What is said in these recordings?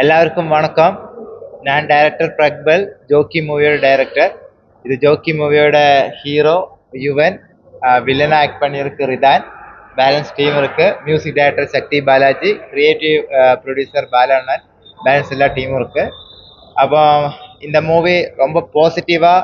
எல்லாருக்கும் வணக்கம். நான் டைரக்டர் பிரக்பல், ஜோக்கி மூவியோட டைரக்டர். இது ஜோக்கி மூவியோட ஹீரோ யுவன், வில்லனா ஆக்ட் பண்ணியிருக்கு ரிதான். பேலன்ஸ் டீம் இருக்கு. மியூசிக் டைரக்டர் சக்தி பாலாஜி, கிரியேட்டிவ் ப்ரொடியூசர் பாலண்ணன், பேலன்ஸ் எல்லா டீமும் இருக்கு. அப்போ இந்த மூவி ரொம்ப பாசிட்டிவாக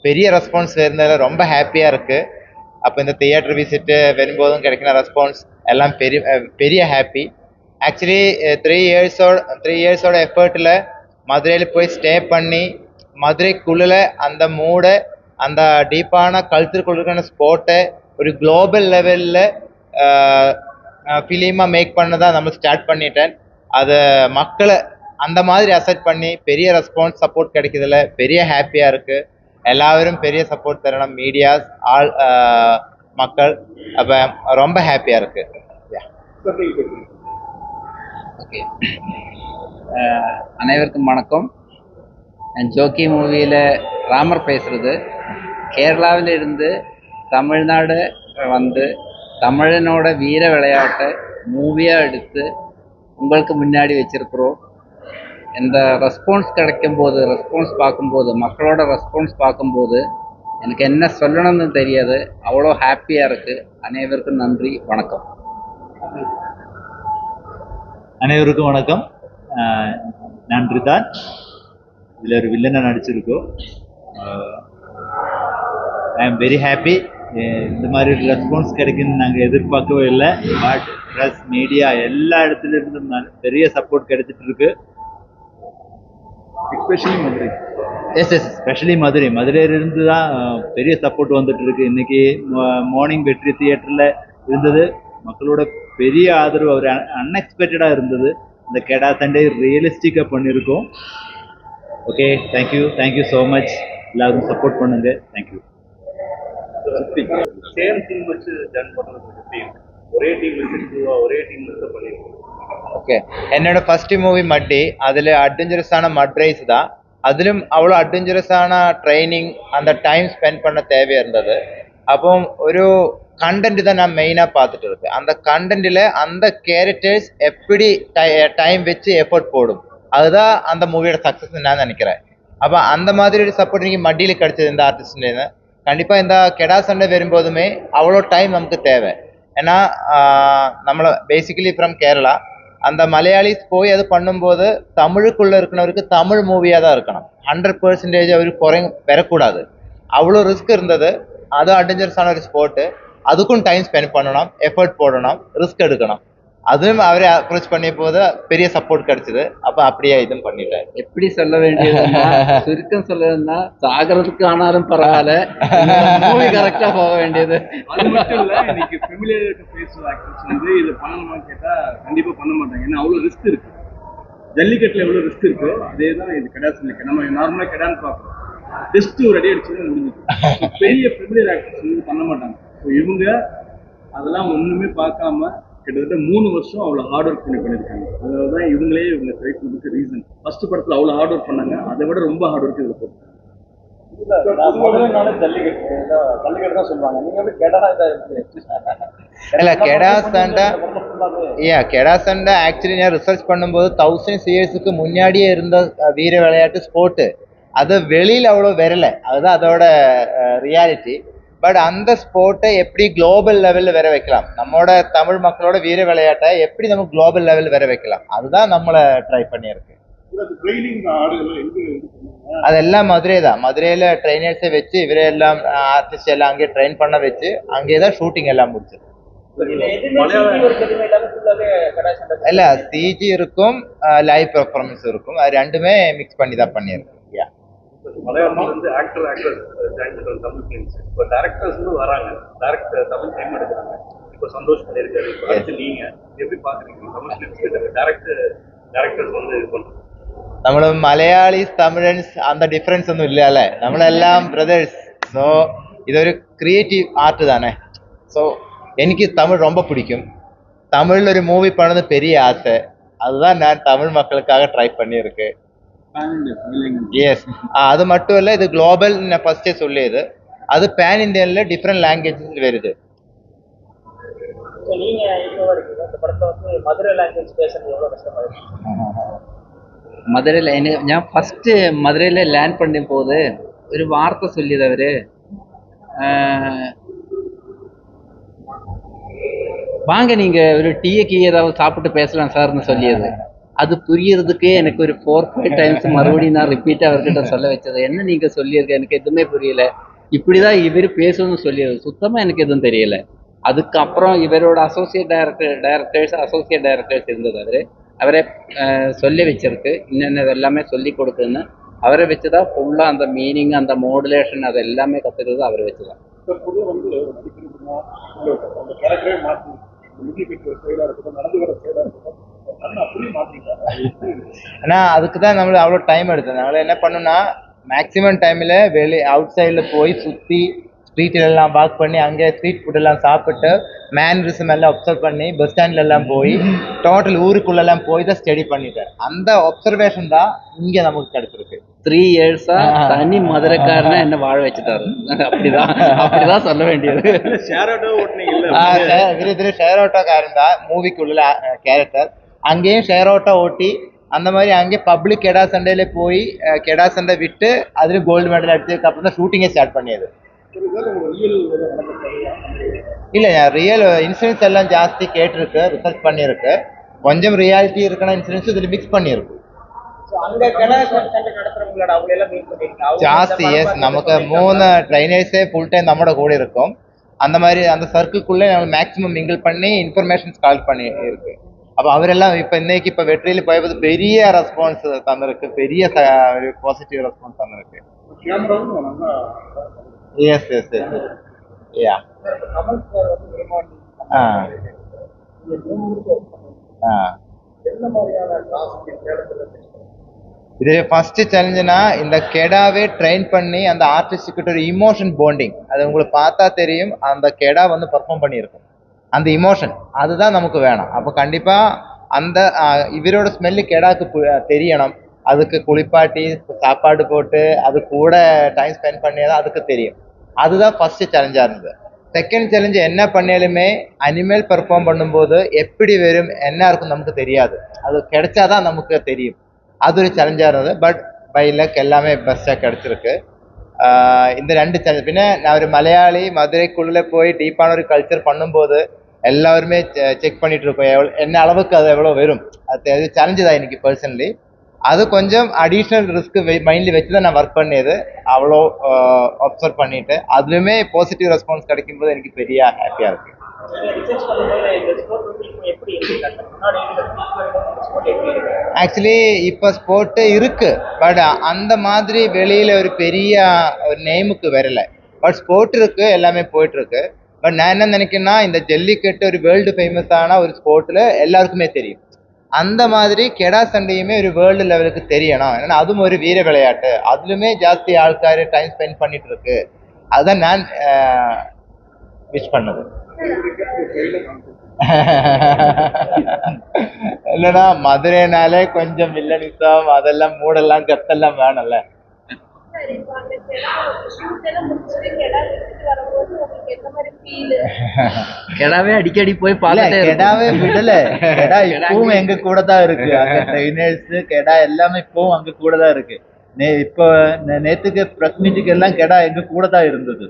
பெரிய ரெஸ்பான்ஸ் இருந்ததில் ரொம்ப ஹாப்பியாக இருக்குது. அப்போ இந்த தியேட்டர் விசிட்டு வரும்போதும் கிடைக்கிற ரெஸ்பான்ஸ் எல்லாம் பெரிய ஹாப்பி. ஆக்சுவலி 3 இயர்ஸோட எஃபர்ட்டில் மதுரையில் போய் ஸ்டே பண்ணி மதுரைக்குள்ள அந்த மூடை, அந்த டீப்பான கல்ச்சருக்குள்ள ஸ்போர்ட்டை ஒரு குளோபல் லெவலில் ஃபிலிமாக மேக் பண்ணதான் நம்ம ஸ்டார்ட் பண்ணிட்டேன். அதை மக்களை அந்த மாதிரி அசெப்ட் பண்ணி பெரிய ரெஸ்பான்ஸ் சப்போர்ட் கிடைக்கிறதுல பெரிய ஹாப்பியாக இருக்குது. எல்லாரும் பெரிய சப்போர்ட் தரணும், மீடியாஸ் ஆல் மக்கள். அப்போ ரொம்ப ஹாப்பியாக இருக்குது. ஓகே, அனைவருக்கும் வணக்கம். ஜோக்கி மூவியில் ராமர் பேசுகிறது. கேரளாவில் இருந்து தமிழ்நாடு வந்து தமிழனோட வீர விளையாட்டை மூவியாக எடுத்து உங்களுக்கு முன்னாடி வச்சிருக்கிறோம். இந்த ரெஸ்பான்ஸ் ரெஸ்பான்ஸ் பார்க்கும்போது, மக்களோட ரெஸ்பான்ஸ் பார்க்கும்போது எனக்கு என்ன சொல்லணும்னு தெரியாது, அவ்வளோ ஹாப்பியாக இருக்குது. அனைவருக்கும் நன்றி, வணக்கம். அனைவருக்கும் வணக்கம். நான் ரிதான். இதில் ஒரு வில்லனை நடிச்சிருக்கோம். I am very happy. இந்த மாதிரி ஒரு ரெஸ்பான்ஸ் கிடைக்குன்னு நாங்கள் எதிர்பார்க்கவே இல்லை. பட் ப்ரெஸ், மீடியா எல்லா இடத்துல இருந்தும் பெரிய சப்போர்ட் கிடைச்சிட்டு இருக்கு. எஸ்பெஷலி மதுரையிலிருந்து தான் பெரிய சப்போர்ட் வந்துட்டு இருக்கு. இன்னைக்கு மார்னிங் வெற்றி தியேட்டரில் இருந்தது. மக்களோட பெரிய ஆதரவு, ஒரு அன்எக்ஸ்பெக்டடாக இருந்தது. இந்த கெடா சண்டே ரியலிஸ்டிக்காக பண்ணியிருக்கோம். Okay, thank you so much. எல்லாரும் சப்போர்ட் பண்ணுங்க. தேங்க்யூ. சேம் டீம் வச்சு ஜாயின் பண்ணுறது, ஒரே டீம் பண்ணியிருக்கோம். ஓகே, என்னோட ஃபர்ஸ்ட் மூவி மட்டி, அதில் அட்வென்ச்சரஸான மட் ரேஸ் தான். அதிலும் அவ்வளோ அட்வென்ச்சரஸான ட்ரைனிங், அந்த டைம் ஸ்பெண்ட் பண்ண தேவையாக இருந்தது. அப்போ ஒரு கண்டென்ட் தான் நான் மெயினாக பார்த்துட்டு இருக்கேன். அந்த கண்டென்ட்டில் அந்த கேரக்டர்ஸ் எப்படி டைம் வச்சு எஃபர்ட் போடும், அதுதான் அந்த மூவியோட சக்ஸஸ் நான் நினைக்கிறேன். அப்போ அந்த மாதிரி ஒரு சப்போர்ட் நீங்கள் மட்டியில் கிடச்சது இந்த ஆர்டிஸ்ட்லேருந்து. கண்டிப்பாக இந்த கெடா சண்டை வரும்போதுமே அவ்வளோ டைம் நமக்கு தேவை. ஏன்னா நம்மளை பேசிக்கலி ஃப்ரம் கேரளா, அந்த மலையாளிஸ் போய் அது பண்ணும்போது தமிழுக்குள்ளே இருக்கிறவருக்கு தமிழ் மூவியாக தான் இருக்கணும். 100% அவர் பெறக்கூடாது. அவ்வளோ ரிஸ்க் இருந்தது. அதுவும் அட்வென்ச்சரஸான ஒரு ஸ்போர்ட்டு. அதுக்கும் டைம் ஸ்பெண்ட் பண்ணணும், எஃபர்ட் போடணும், ரிஸ்க் எடுக்கணும். அதுவும் அவரை அப்ரோச் பண்ணிய போது பெரிய சப்போர்ட் கிடைச்சது. அப்போ அப்படியே இதுவும் பண்ணிட்டாரு. எப்படி சொல்ல வேண்டியதுன்னா, சுருக்கம் சொல்லணும்னா, சாகிறதுக்கு ஆனாலும் பரவாயில்ல, மூவி கரெக்டா போக வேண்டியது. அது மட்டும் இல்லை, இன்னைக்கு ஃபெமிலியர் ஃபேஸ் ஆக்டர்ஸ் வந்து இதை பண்ணணுமான்னு கேட்டால் கண்டிப்பாக பண்ண மாட்டாங்க. ஏன்னா அவ்வளோ ரிஸ்க் இருக்கு. ஜல்லிக்கட்டில் எவ்வளோ ரிஸ்க் இருக்கோ அதே தான் இது கிடையாது. நம்ம நார்மலாக கெடான்னு பார்க்குறோம், டெஸ்ட் ஒரு அடி அடிச்சு முடிஞ்சிருக்கு. பெரிய ஃபெமிலியர் ஆக்டர்ஸ் வந்து பண்ண மாட்டாங்க. ஸோ இவங்க அதெல்லாம் ஒன்றுமே பார்க்காம கிட்டத்தட்ட 3 வருஷம் அவ்வளோ ஹார்ட் ஒர்க் பண்ணியிருக்காங்க. அதனால தான் இவங்க செலக்ட் பண்ணதுக்கு ரீசன். ஃபர்ஸ்ட் படத்தில் அவ்வளோ ஹார்ட் ஒர்க் பண்ணாங்க, அதை விட ரொம்ப ஹார்ட் ஒர்க் இதில் போட்டாங்க. ஜல்லிக்கட்டு தான் சொல்லுவாங்க. நீங்கள் எப்படி இல்லை, கெடா சண்டை ஆக்சுவலி நான் ரிசர்ச் பண்ணும்போது 1000 இயர்ஸுக்கு முன்னாடியே இருந்த வீர விளையாட்டு ஸ்போர்ட்டு. அது வெளியில் அவ்வளோ வரலை, அதுதான் அதோட ரியாலிட்டி. பட் அந்த ஸ்போர்ட்டை எப்படி குளோபல் லெவலில் வர வைக்கலாம், நம்மளோட தமிழ் மக்களோட வீர விளையாட்டை எப்படி நம்ம குளோபல் லெவலில் வர வைக்கலாம், அதுதான் நம்மளை ட்ரை பண்ணியிருக்கு. அதெல்லாம் மதுரை தான். மதுரையில் ட்ரைனர்ஸை வச்சு இவரெல்லாம் ஆர்டிஸ்ட் எல்லாம் அங்கேயே ட்ரெயின் பண்ண வச்சு அங்கேயே தான் ஷூட்டிங் எல்லாம் முடிச்சது. இல்லை, சிஜி இருக்கும், லைவ் பெர்ஃபார்மன்ஸ் இருக்கும். அது ரெண்டுமே மிக்ஸ் பண்ணி தான் பண்ணியிருக்கு. மலையாளத்தில் வந்து ஆக்டர்ஸ் ஜாயின் பண்ணுறாங்க தமிழ் ஃபிலிம்ஸ். இப்போ டேரக்டர்ஸ் வராங்க, டேரக்டர் தமிழ் டைம் எடுக்கிறாங்க. இப்போ சந்தோஷ் பண்ணியிருக்காரு. இப்போ அடுத்து நீங்கள் எப்படி பார்க்குறீங்க தமிழ் ஃபிலிம்ஸ் டேரக்டர்ஸ் வந்து இது பண்ணுறது? നമ്മൾ മലയാളീസ് തമിഴൻസ് அந்த டிஃப்ரென்ஸ் ஒன்றும் இல்லைல்ல, നമ്മളെല്ലാം பிரதர்ஸ். ஸோ ഇതൊരു ക്രിയേറ്റീവ് ആർട്ട് தானே. ஸோ എനിക്ക് தமிழ் ரொம்ப பிடிக்கும். தமிழில் ஒரு மூவி பண்ணது பெரிய ஆசை. அதுதான் நான் தமிழ் மக்களுக்காக ட்ரை பண்ணியிருக்கேன். எஸ், அது மட்டும் இல்லை, இது குளோபல். நான் ஃபர்ஸ்டே சொல்லியது, அது பேன் இந்தியனில் டிஃப்ரெண்ட் லாங்குவேஜஸ் வருது. நீங்கள் இப்போ வரைக்கும் இந்த படத்தை வந்து மதுரை லாங்குவேஜ் பேசுறது எவ்வளோ கஷ்டமாக இருக்கு? മധുരയിൽ ഞാൻ ഫസ്റ്റ് മധുരയിൽ ലാൻഡ് പണിയ പോത് ഒരു വാർത്ത ചൊല്ലിയത് അവര് வாங்க நீங்க ஒரு டீக்கு ஏதாவது சாப்பிட்டு பேசலாம் சார்னு சொல்லியது. அது புரியறதுக்கு எனக்கு ஒரு 4-5 டைம்ஸ் மறுபடியும் நான் ரிப்பீட் அவர்கிட்ட சொல்ல வச்சது. என்ன நீங்க சொல்லியிருக்க எனக்கு எதுவுமே புரியல, இப்படிதான் இவர் பேசணும்னு சொல்லியது சுத்தமா எனக்கு எதுவும் தெரியல. அதுக்கப்புறம் இவரோட அசோசியேட் டைரக்டர்ஸ் இருந்தது. அவரை சொல்லி வச்சிருக்கு இன்னென்ன எல்லாமே சொல்லி கொடுக்குன்னு. அவரை வச்சுதான் ஃபுல்லா அந்த மீனிங் அந்த மாடுலேஷன் அது எல்லாமே கத்துக்கிறது அவரை வச்சுதான். பொதுவாக வந்து நடிக்கிறதுனா அந்த கேரக்டரே மாற்றி மியூசிக் ஸ்டைலாக இருக்கட்டும், நடந்து வர ஸ்டைலாக இருக்கட்டும், நல்லா அப்படியே மாற்றிட்டாங்க. ஆனா அதுக்கு தான் நம்மளுக்கு அவ்வளோ டைம் எடுத்தது. அதனால என்ன பண்ணோம்னா மேக்ஸிமம் டைமில் அவுட் சைடில் போய் சுற்றி ஸ்ட்ரீட்டில் எல்லாம் வாக் பண்ணி அங்கே ஸ்ட்ரீட் ஃபுட் எல்லாம் சாப்பிட்டு மேனரிசம் எல்லாம் அப்சர்வ் பண்ணி பஸ் ஸ்டாண்ட்ல எல்லாம் போய் டோட்டல் ஊருக்குள்ளெல்லாம் போய் தான் ஸ்டடி பண்ணிட்டேன். அந்த அப்சர்வேஷன் தான் இங்கே நமக்கு கிடைச்சிருக்கு. 3 இயர்ஸா தனி மதுரைக்காரனா என்ன வாழ வச்சுட்டாரு. அப்படிதான் சொல்ல வேண்டியது. ஷேர் ஆட்டோ ஓட்டுனீங்கல்ல, ஷேர் ஆட்டோக்காரன் தான் மூவிக்குள்ள கேரக்டர். அங்கேயும் ஷேர் ஆட்டோ ஓட்டி அந்த மாதிரி அங்கே பப்ளிக் கெடா சண்டையில போய் கெடா சண்டை விட்டு அதுல கோல்டு மெடல் அடிச்சதுக்கு அப்புறம் தான் ஷூட்டிங்கே ஸ்டார்ட் பண்ணியது. இல்ல ரியல் இன்சூரன்ஸ் எல்லாம் ஜாஸ்தி கேட்டிருக்கு, ரிசர்ச் பண்ணியிருக்கு. கொஞ்சம் ரியாலிட்டி இருக்கிற இன்சூரன்ஸ் இதுல மிக்ஸ் பண்ணியிருக்கு ஜாஸ்தி. எஸ், நமக்கு 3 ட்ரைனர்ஸே ஃபுல் டைம் நம்மளோட கூட இருக்கும். அந்த மாதிரி அந்த சர்க்கிள்குள்ளே நம்ம மேக்ஸிமம் மிங்கிள் பண்ணி இன்ஃபர்மேஷன்ஸ் கால் பண்ணி இருக்கு. அப்போ அவரெல்லாம் இப்போ வெற்றியில் போய் பெரிய ரெஸ்பான்ஸ் தந்திருக்கு, பெரிய ஒரு பாசிட்டிவ் ரெஸ்பான்ஸ் தந்திருக்கு. Yes yes yes yeah. இது ஃபர்ஸ்ட் சேலஞ்சுனா இந்த கெடாவே ட்ரெயின் பண்ணி அந்த ஆர்டிஸ்ட்கிட்ட ஒரு இமோஷன் பாண்டிங், அது உங்களுக்கு பார்த்தா தெரியும். அந்த கெடா வந்து பர்ஃபார்ம் பண்ணியிருக்கும், அந்த இமோஷன் அதுதான் நமக்கு வேணும். அப்போ கண்டிப்பாக அந்த இவரோட ஸ்மெல்லு கெடாக்கு தெரியணும். அதுக்கு குளிப்பாட்டி சாப்பாடு போட்டு அது கூட டைம் ஸ்பெண்ட் பண்ணியதான் அதுக்கு தெரியும். அதுதான் ஃபர்ஸ்ட் சேலஞ்சாக இருந்தது. செகண்ட் சேலஞ்சு என்ன பண்ணாலுமே அனிமல் பெர்ஃபார்ம் பண்ணும்போது எப்படி வரும் என்ன இருக்கும் நமக்கு தெரியாது, அது கிடைச்சாதான் நமக்கு தெரியும். அது ஒரு சேலஞ்சாக இருந்தது. பட் பை லக் எல்லாமே பெஸ்ட்டாக கிடச்சிருக்கு. இந்த 2 சேலஞ்ச். பின்ன நான் ஒரு மலையாளி மதுரைக்குள்ளே போய் டீப்பான ஒரு கல்ச்சர் பண்ணும்போது எல்லாருமே செக் பண்ணிட்டு இருக்கோம் என்ன அளவுக்கு அது எவ்வளோ வரும். அது சேலஞ்சு தான் இன்னைக்கு பர்சனலி. அது கொஞ்சம் அடிஷ்னல் ரிஸ்க் மைண்ட்லி வச்சு தான் நான் ஒர்க் பண்ணியது. அவ்வளோ அப்சர்வ் பண்ணிட்டு அதுலேயுமே பாசிட்டிவ் ரெஸ்பான்ஸ் கிடைக்கும்போது எனக்கு பெரிய ஹாப்பியாக இருக்கு. ஆக்சுவலி இப்போ ஸ்போர்ட்டு இருக்கு, பட் அந்த மாதிரி வெளியில ஒரு பெரிய ஒரு நேமுக்கு வரல. பட் ஸ்போர்ட் இருக்கு, எல்லாமே போயிட்டு இருக்கு. பட் நான் என்ன நினைக்கிறேன்னா இந்த ஜல்லிக்கட்டு ஒரு வேர்ல்டு ஃபேமஸான ஒரு ஸ்போர்ட்ல எல்லாருக்குமே தெரியும். அந்த மாதிரி கெடா சண்டையுமே ஒரு வேர்ல்டு லெவலுக்கு தெரியணும். ஏன்னா அதுவும் ஒரு வீர விளையாட்டு, அதுலுமே ஜாஸ்தி ஆள்கார் டைம் ஸ்பெண்ட் பண்ணிட்டு இருக்கு. அதுதான் நான் விஷ் பண்ணது. இல்லைன்னா மதுரைனாலே கொஞ்சம் வில்லனிசம் அதெல்லாம் மூடெல்லாம் கத்தெல்லாம் வேணும்ல. கெடாவே அடிக்கடி போய் கெடாவே விடல, கெடா இப்பவும் எங்க கூட தான் இருக்கு. அங்க ட்ரைனர்ஸ் கெடா எல்லாமே இப்பவும் அங்க கூட தான் இருக்கு. இப்போ நேத்துக்கு பிரஸ் மீட்டுக்கு எல்லாம் கெடா எங்க கூட தான் இருந்தது.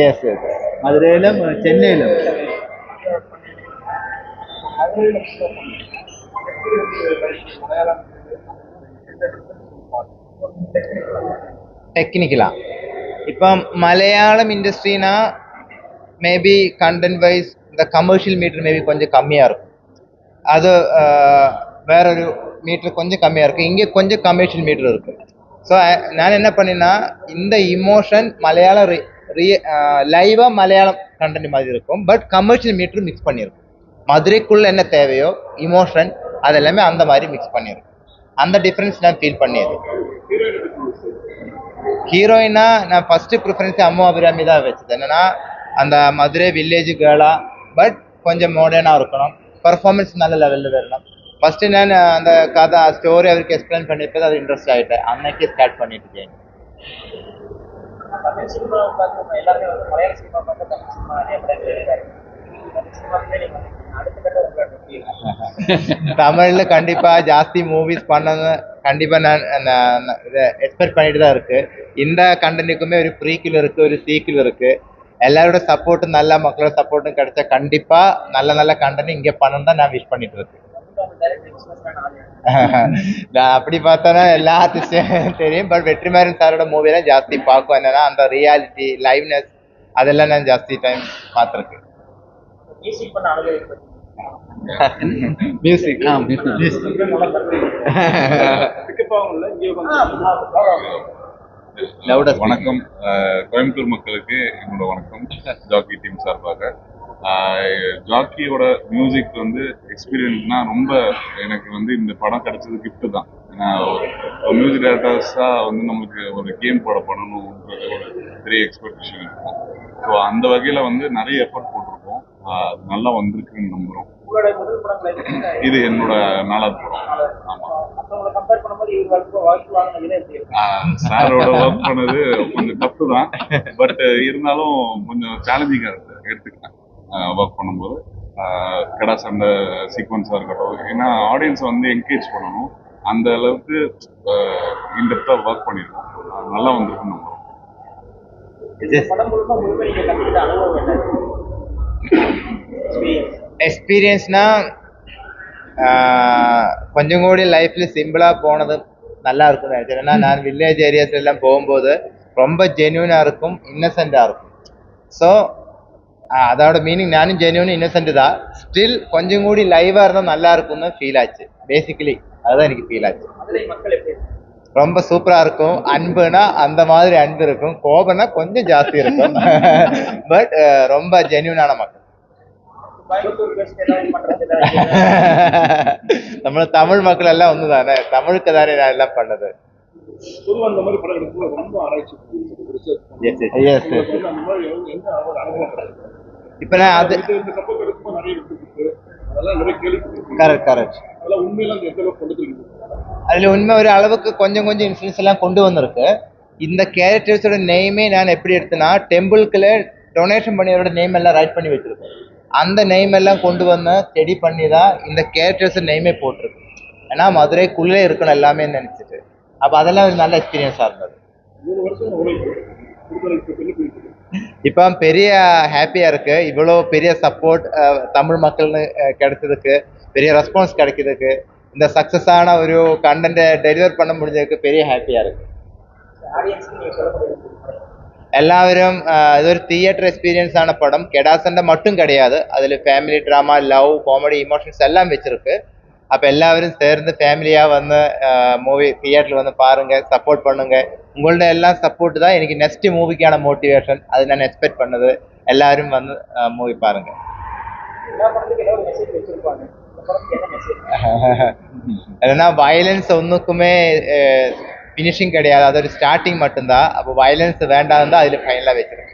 எஸ் எஸ், மதுரையிலும் சென்னையிலும். டெக்னிக்கலா இப்போ மலையாளம் இண்டஸ்ட்ரினா மேபி கண்டென்ட் வைஸ் இந்த கமர்ஷியல் மீட்டர் மேபி கொஞ்சம் கம்மியாக இருக்கும். அது வேறொரு மீட்டர் கொஞ்சம் கம்மியாக இருக்கும். இங்கே கொஞ்சம் கமர்ஷியல் மீட்டர் இருக்குது. ஸோ நான் என்ன பண்ணினா இந்த இமோஷன் மலையாளம் லைவாக மலையாளம் கண்டென்ட் மாதிரி இருக்கும், பட் கமர்ஷியல் மீட்டர் மிக்ஸ் பண்ணியிருக்கும். மதுரைக்குள்ளே என்ன தேவையோ இமோஷன் அதெல்லாமே அந்த மாதிரி மிக்ஸ் பண்ணியிருக்கும். அந்த டிஃப்ரென்ஸ் நான் ஃபீல் பண்ணியது. ஹீரோயினா நான் ஃபர்ஸ்ட் ப்ரிஃபரன்ஸ் அம்மு அபிராமி தான் வச்சது. என்னன்னா அந்த மதுரை வில்லேஜ் கேர்ளா, பட் கொஞ்சம் மாடர்னாக இருக்கணும், பர்ஃபார்மன்ஸ் நல்ல லெவலில் வரணும். ஃபர்ஸ்ட் நான் அந்த கதை ஸ்டோரி அவருக்கு எக்ஸ்பிளைன் பண்ணிட்டு அது இன்ட்ரெஸ்ட் ஆகிட்டேன். அன்னைக்கே ஸ்டார்ட் பண்ணிட்டு இருக்கேன். தமிழ்ல கண்டிப்பா ஜாஸ்தி மூவிஸ் பண்ணணும் கண்டிப்பா நான் எக்ஸ்பெக்ட் பண்ணிட்டு தான் இருக்கு. இந்த கண்டென்ட்டுக்குமே ஒரு ப்ரீக்வல் இருக்கு, ஒரு சீக்வல் இருக்கு. எல்லாரோட சப்போர்ட்டும் நல்ல மக்களோட சப்போர்ட்டும் கிடைச்சா கண்டிப்பா நல்ல நல்ல கண்டென்ட் இங்க பண்ணணும் தான் நான் விஷ் பண்ணிட்டு இருக்கேன். நான் அப்படி பார்த்தோன்னா எல்லா ஆர்டிஸ்டும் தெரியும், பட் வெற்றிமாறன் சாரோட மூவியெல்லாம் ஜாஸ்தி பார்க்கும். என்னன்னா அந்த ரியாலிட்டி லைவ்னஸ் அதெல்லாம் நான் ஜாஸ்தி டைம் பார்த்துருக்கேன். மியூசிக் வணக்கம். கோயம்புத்தூர் மக்களுக்கு என்னோட வணக்கம். ஜாக்கி டீம் சார்பாக ஜாக்கியோட மியூசிக் வந்து எக்ஸ்பீரியன்ஸ்னா ரொம்ப எனக்கு வந்து இந்த படம் கிடைச்சது கிஃப்ட் தான். ஏன்னா ஒரு மியூசிக் டைரக்டர்ஸாக வந்து நம்மளுக்கு ஒரு கேம் போட பண்ணணுன்றது ஒரு பெரிய எக்ஸ்பெக்டேஷன் இருக்கும். ஸோ அந்த வகையில் வந்து நிறைய எஃபர்ட் போட்டிருக்கோம். அது நல்லா வந்திருக்குன்னு நம்புகிறோம். இது என்னோட 4வது படம். சாரோட ஒர்க் பண்ணது கொஞ்சம் தப்பு தான், பட் இருந்தாலும் கொஞ்சம் சேலஞ்சிங்காக இருக்கு எடுத்துக்கிட்டேன் ஒர்க் பண்ணும்போது. கடா சண்டை சீக்வன்ஸாக இருக்கட்டும், ஏன்னா ஆடியன்ஸை வந்து என்கரேஜ் பண்ணணும், அந்த அளவுக்கு இன்டெப்த்தாக ஒர்க் பண்ணியிருக்கோம். நல்லா வந்திருக்குன்னு நம்புகிறோம். எக்ஸ்பீரியன்ஸ்னா கொஞ்சம் கூடி லைஃப்ல சிம்பிளா போனது நல்லா இருக்கும் நினைச்சேன். ஏன்னா நான் வில்லேஜ் ஏரியாஸ்ல எல்லாம் போகும்போது ரொம்ப ஜென்யூனா இருக்கும், இன்னசென்டா இருக்கும். ஸோ அதோட மீனிங் நானும் ஜென்யூன் இன்னசென்ட் தான். ஸ்டில் கொஞ்சம் கூடி லைவா இருந்தால் நல்லா இருக்கும்னு ஃபீல் ஆச்சு. பேசிக்கலி அதுதான் எனக்கு ஃபீல் ஆச்சு. ரொம்ப சூப்பரா இருக்கும். அன்புனா அந்த மாதிரி அன்பு இருக்கும், கோபம்னா கொஞ்சம் ஜாஸ்தி இருக்கும். பட் ரொம்ப ஜென்யூனான மக்கள். நம்ம தமிழ் மக்கள் எல்லாம் ஒன்று தானே, தமிழுக்கு தானே நான் எல்லாம் பண்ணது. இப்ப நான் அது கரெக்ட் கரெக்ட் அதுல உண்மை ஒரு அளவுக்கு கொஞ்சம் கொஞ்சம் இன்ஃப்ளூயன்ஸ் எல்லாம் கொண்டு வந்திருக்கு. இந்த கேரக்டர்ஸோட நேமே நான் எப்படி எடுத்தேன்னா, டெம்பிள்குள்ள டொனேஷன் பண்ணியவரோட நேம் எல்லாம் ரைட் பண்ணி வச்சிருக்கேன். அந்த நேம் எல்லாம் கொண்டு வந்து ஸ்டடி பண்ணி தான் இந்த கேரக்டர்ஸ் நேமே போட்டிருக்கு. ஏன்னா மதுரைக்குள்ளே இருக்கணும் எல்லாமே நினைச்சிட்டு. அப்போ அதெல்லாம் ஒரு நல்ல எக்ஸ்பீரியன்ஸாக இருந்தது. இப்போ பெரிய ஹாப்பியாக இருக்கு. இவ்வளோ பெரிய சப்போர்ட் தமிழ் மக்கள்னு கிடைச்சதுக்கு, பெரிய ரெஸ்பான்ஸ் கிடைக்கிறதுக்கு, இந்த சக்ஸஸான ஒரு கண்டென்ட்டை டெலிவர் பண்ண முடிஞ்சதுக்கு பெரிய ஹாப்பியாக இருக்கு. எல்லாரும் இது ஒரு தியேட்டர் எக்ஸ்பீரியன்ஸ் ஆன படம். கெடாசண்டை மட்டும் கிடையாது, அதில் family drama, love, comedy, emotions எல்லாம் வச்சிருக்கு. அப்போ எல்லாரும் சேர்ந்து ஃபேமிலியாக வந்து மூவி தியேட்டரில் வந்து பாருங்க, சப்போர்ட் பண்ணுங்க. உங்களோட எல்லாம் சப்போர்ட் தான் எனக்கு நெக்ஸ்ட் மூவிக்கான மோட்டிவேஷன். அது நான் எக்ஸ்பெக்ட் பண்ணது. எல்லாரும் வந்து மூவி பாருங்க. ஏன்னா வயலன்ஸ் ஒன்றுக்குமே ஃபினிஷிங் கிடையாது, அது ஒரு ஸ்டார்டிங் மட்டும்தான். அப்போ வயலன்ஸ் வேண்டாம் தான் அதில் ஃபைனலாக வச்சிருக்கேன்.